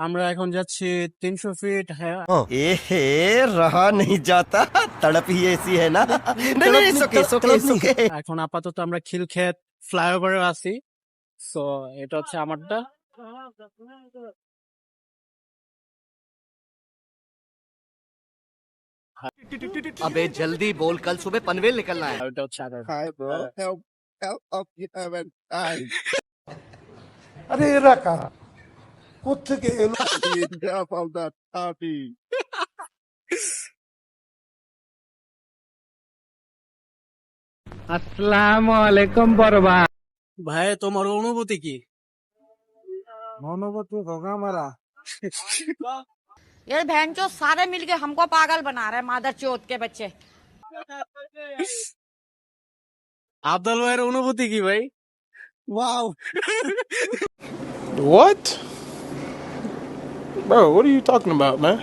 আমরা এখন যাচ্ছি 300 ফিট। হ্যাঁ এহে रहा नहीं जाता तड़प ही ऐसी है ना नहीं सुके এখন আপাতত আমরা খিলক্ষেত ফ্লাইওভারে আছি। সো এটা হচ্ছে আমারটা। अबे जल्दी बोल कल सुबह पनवेल निकलना है আর এটা হচ্ছে agar. Hi, bro. Help you haven't died. আরে এরা কারা কোত্থেকে এলো Enough of that party. আসসালামু আলাইকুম বড় ভাই। ভাই তোমার অনুভূতি কি? মনোবত হোগা মারা ये बहनचोद सारे मिलके हमको पागल बना रहे हैं मादर चोद के बच्चे। আব্দুল ভাইয়ের অনুভূতি কি ভাই? Wow. What? Bro, what are you talking about, man?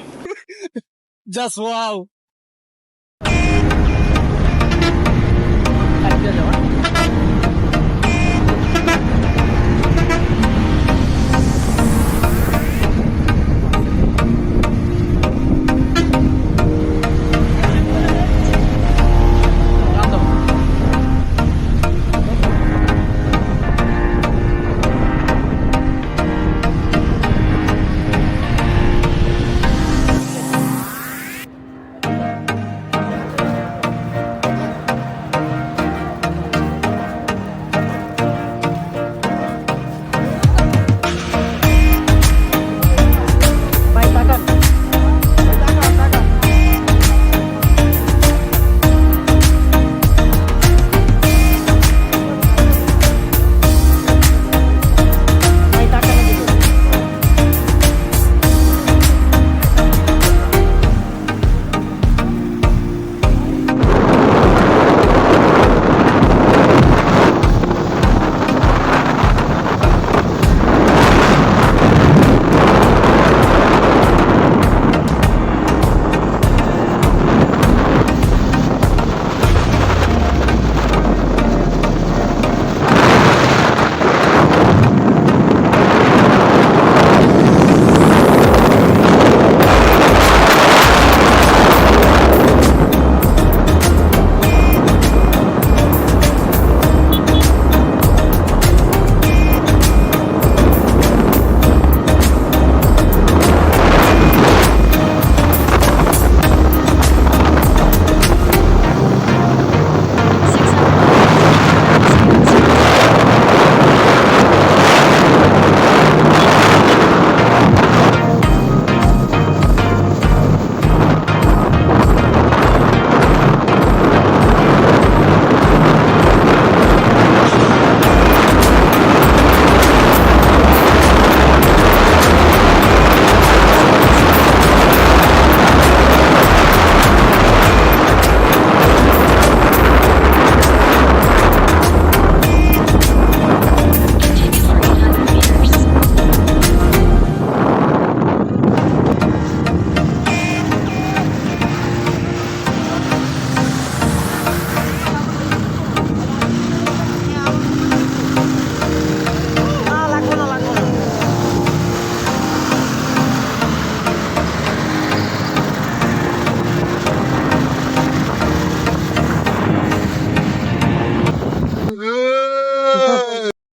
Just wow.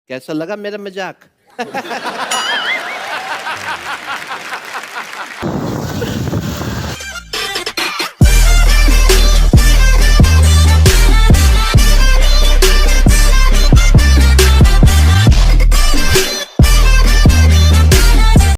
कैसा लगा मेरा मजाक